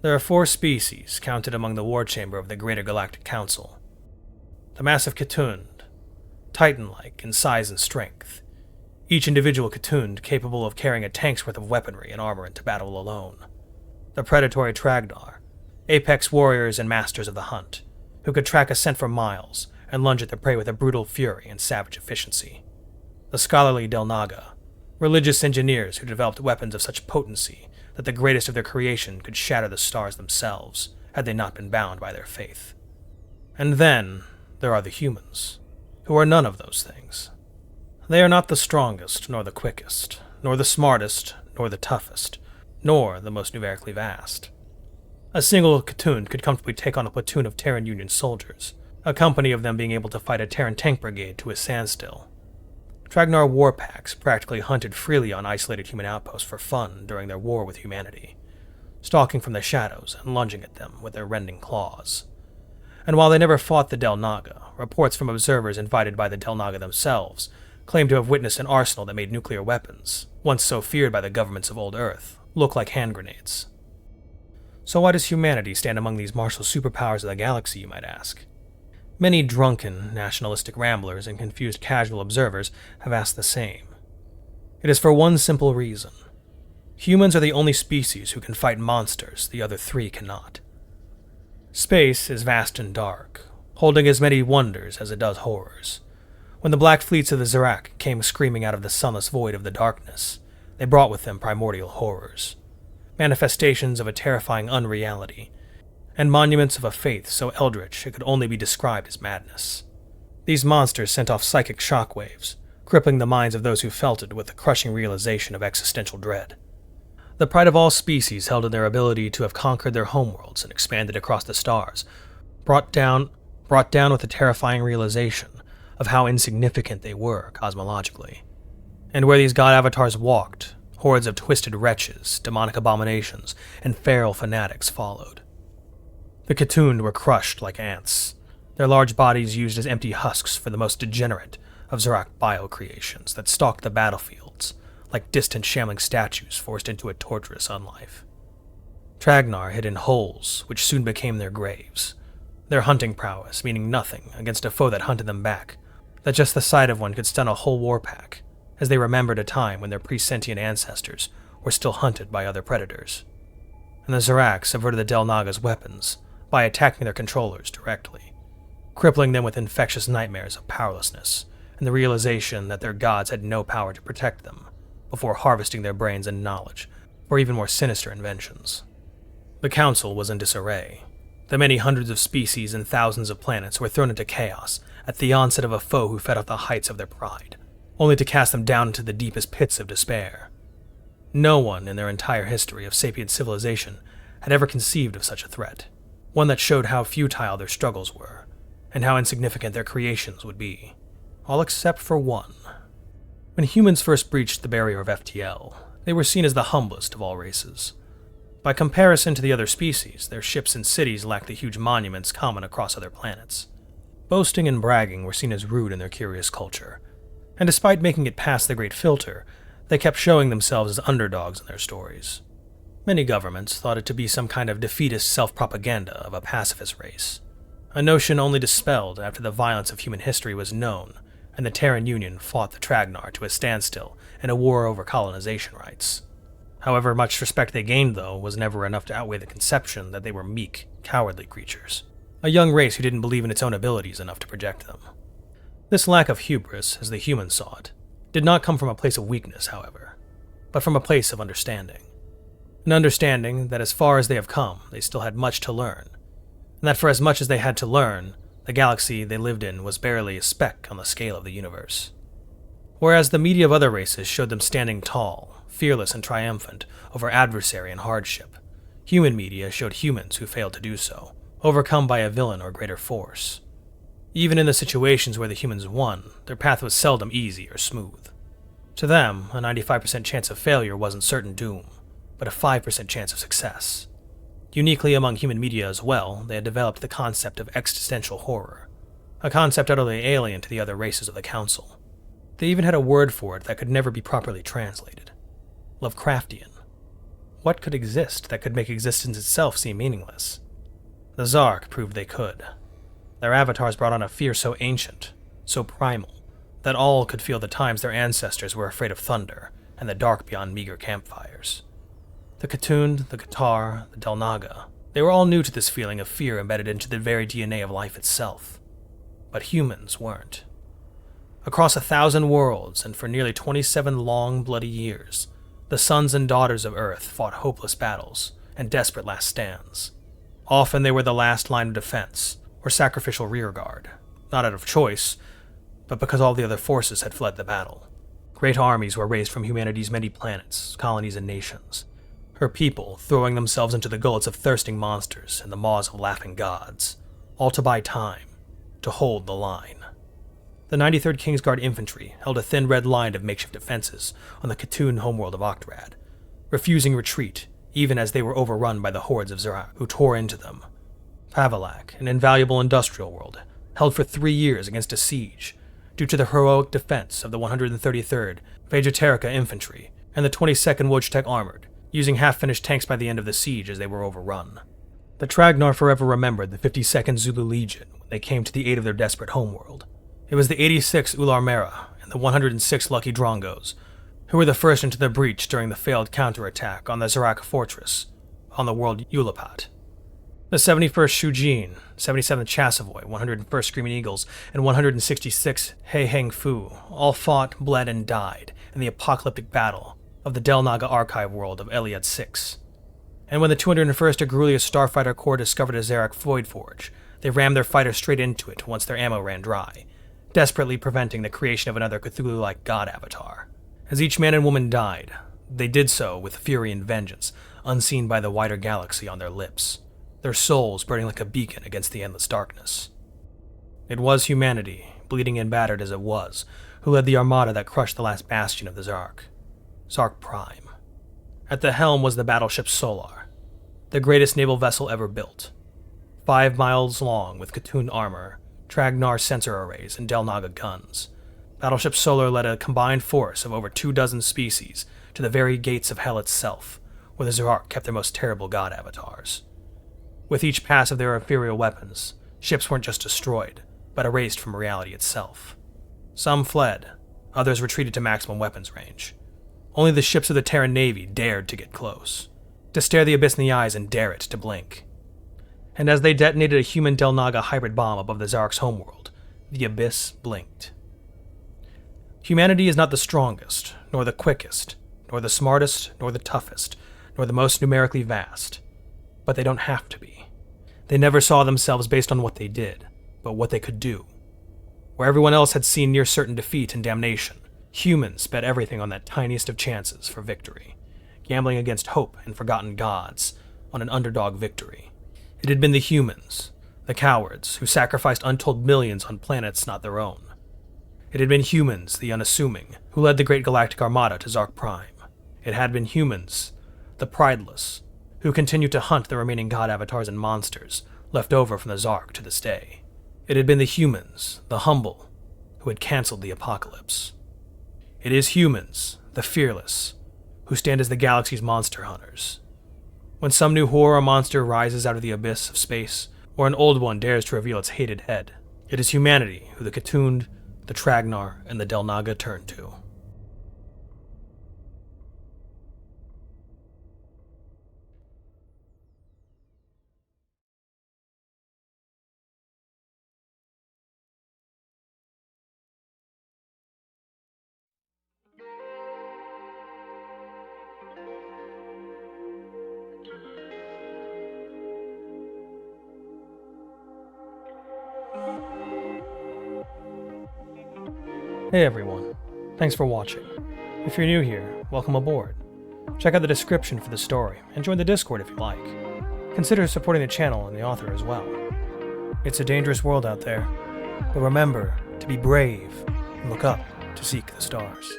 There are 4 species counted among the war chamber of the Greater Galactic Council. The massive Ketund, Titan-like in size and strength, each individual Ketund capable of carrying a tank's worth of weaponry and armor into battle alone. The predatory Tragnar, apex warriors and masters of the hunt, who could track a scent for miles and lunge at their prey with a brutal fury and savage efficiency. The scholarly Delnaga, religious engineers who developed weapons of such potency that the greatest of their creation could shatter the stars themselves had they not been bound by their faith. And then there are the humans, who are none of those things. They are not the strongest, nor the quickest, nor the smartest, nor the toughest, nor the most numerically vast. A single Ketund could comfortably take on a platoon of Terran Union soldiers, a company of them being able to fight a Terran tank brigade to a standstill. Tragnar war packs practically hunted freely on isolated human outposts for fun during their war with humanity, stalking from the shadows and lunging at them with their rending claws. And while they never fought the Delnaga, reports from observers invited by the Delnaga themselves claimed to have witnessed an arsenal that made nuclear weapons, once so feared by the governments of old Earth, look like hand grenades. So why does humanity stand among these martial superpowers of the galaxy, you might ask? Many drunken, nationalistic ramblers and confused casual observers have asked the same. It is for one simple reason. Humans are the only species who can fight monsters the other 3 cannot. Space is vast and dark, holding as many wonders as it does horrors. When the black fleets of the Zark came screaming out of the sunless void of the darkness, they brought with them primordial horrors, manifestations of a terrifying unreality, and monuments of a faith so eldritch it could only be described as madness. These monsters sent off psychic shockwaves, crippling the minds of those who felt it with the crushing realization of existential dread. The pride of all species held in their ability to have conquered their homeworlds and expanded across the stars, brought down with the terrifying realization of how insignificant they were cosmologically. And where these god avatars walked, hordes of twisted wretches, demonic abominations, and feral fanatics followed. The Ketund were crushed like ants, their large bodies used as empty husks for the most degenerate of Zark bio-creations that stalked the battlefields, like distant shambling statues forced into a torturous unlife. Tragnar hid in holes, which soon became their graves, their hunting prowess meaning nothing against a foe that hunted them back, that just the sight of one could stun a whole war pack, as they remembered a time when their pre-sentient ancestors were still hunted by other predators. And the Zark subverted the Delnaga's weapons by attacking their controllers directly, crippling them with infectious nightmares of powerlessness and the realization that their gods had no power to protect them, before harvesting their brains and knowledge for even more sinister inventions. The Council was in disarray. The many hundreds of species and thousands of planets were thrown into chaos at the onset of a foe who fed off the heights of their pride, only to cast them down into the deepest pits of despair. No one in their entire history of sapient civilization had ever conceived of such a threat, one that showed how futile their struggles were, and how insignificant their creations would be, all except for one. When humans first breached the barrier of FTL, they were seen as the humblest of all races. By comparison to the other species, their ships and cities lacked the huge monuments common across other planets. Boasting and bragging were seen as rude in their curious culture, and despite making it past the Great Filter, they kept showing themselves as underdogs in their stories. Many governments thought it to be some kind of defeatist self-propaganda of a pacifist race, a notion only dispelled after the violence of human history was known and the Terran Union fought the Tragnar to a standstill in a war over colonization rights. However much respect they gained, though, was never enough to outweigh the conception that they were meek, cowardly creatures, a young race who didn't believe in its own abilities enough to project them. This lack of hubris, as the humans saw it, did not come from a place of weakness, however, but from a place of understanding. An understanding that as far as they have come, they still had much to learn, and that for as much as they had to learn, the galaxy they lived in was barely a speck on the scale of the universe. Whereas the media of other races showed them standing tall, fearless and triumphant over adversary and hardship, human media showed humans who failed to do so, overcome by a villain or greater force. Even in the situations where the humans won, their path was seldom easy or smooth. To them, a 95% chance of failure wasn't certain doom, but a 5% chance of success. Uniquely among human media as well, they had developed the concept of existential horror, a concept utterly alien to the other races of the Council. They even had a word for it that could never be properly translated: Lovecraftian. what could exist that could make existence itself seem meaningless? The Zark proved they could. Their avatars brought on a fear so ancient, so primal, that all could feel the times their ancestors were afraid of thunder and the dark beyond meager campfires. The Khatun, the Qatar, the Delnaga, they were all new to this feeling of fear embedded into the very DNA of life itself. But humans weren't. Across 1,000 worlds, and for nearly 27 long, bloody years, the sons and daughters of Earth fought hopeless battles and desperate last stands. Often they were the last line of defense, or sacrificial rearguard, not out of choice, but because all the other forces had fled the battle. Great armies were raised from humanity's many planets, colonies, and nations, her people throwing themselves into the gullets of thirsting monsters and the maws of laughing gods, all to buy time, to hold the line. The 93rd Kingsguard Infantry held a thin red line of makeshift defenses on the Khatun homeworld of Octorad, refusing retreat even as they were overrun by the hordes of Zark who tore into them. Pavalak, an invaluable industrial world, held for 3 years against a siege due to the heroic defense of the 133rd Vegeterica Infantry and the 22nd Wojtek Armored, using half-finished tanks by the end of the siege as they were overrun. The Tragnar forever remembered the 52nd Zulu Legion when they came to the aid of their desperate homeworld. It was the 86th Ular Mera and the 106 Lucky Drongos, who were the first into the breach during the failed counterattack on the Zarak Fortress on the world Ulapat. The 71st Shujin, 77th Chasavoy, 101st Screaming Eagles, and 166th Hei Heng Fu all fought, bled, and died in the apocalyptic battle of the Delnaga archive world of Eliad 6. And when the 201st Agrulius Starfighter Corps discovered a Zarak Void Forge, they rammed their fighters straight into it once their ammo ran dry, desperately preventing the creation of another Cthulhu-like god avatar. As each man and woman died, they did so with fury and vengeance, unseen by the wider galaxy on their lips, their souls burning like a beacon against the endless darkness. It was humanity, bleeding and battered as it was, who led the armada that crushed the last bastion of the Zark, Zark Prime. At the helm was the battleship Solar, the greatest naval vessel ever built, 5 miles long with Khatun armor, Tragnar sensor arrays, and Delnaga guns. Battleship Solar led a combined force of over 24 species to the very gates of hell itself, where the Zark kept their most terrible god avatars. With each pass of their inferior weapons, ships weren't just destroyed, but erased from reality itself. Some fled, others retreated to maximum weapons range. Only the ships of the Terran Navy dared to get close, to stare the abyss in the eyes and dare it to blink. And as they detonated a human Delnaga hybrid bomb above the Zark's homeworld, the abyss blinked. Humanity is not the strongest, nor the quickest, nor the smartest, nor the toughest, nor the most numerically vast. But they don't have to be. They never saw themselves based on what they did, but what they could do. Where everyone else had seen near certain defeat and damnation, humans bet everything on that tiniest of chances for victory, gambling against hope and forgotten gods on an underdog victory. It had been the humans, the cowards, who sacrificed untold millions on planets not their own. It had been humans, the unassuming, who led the great galactic armada to Zark Prime. It had been humans, the prideless, who continued to hunt the remaining god avatars and monsters left over from the Zark to this day. It had been the humans, the humble, who had cancelled the apocalypse. It is humans, the fearless, who stand as the galaxy's monster hunters. When some new horror monster rises out of the abyss of space, or an old one dares to reveal its hated head, it is humanity who the Khatun, the Tragnar, and the Delnaga turn to. Hey everyone, thanks for watching. If you're new here, welcome aboard. Check out the description for the story, and join the Discord if you like. Consider supporting the channel and the author as well. It's a dangerous world out there, but remember to be brave and look up to seek the stars.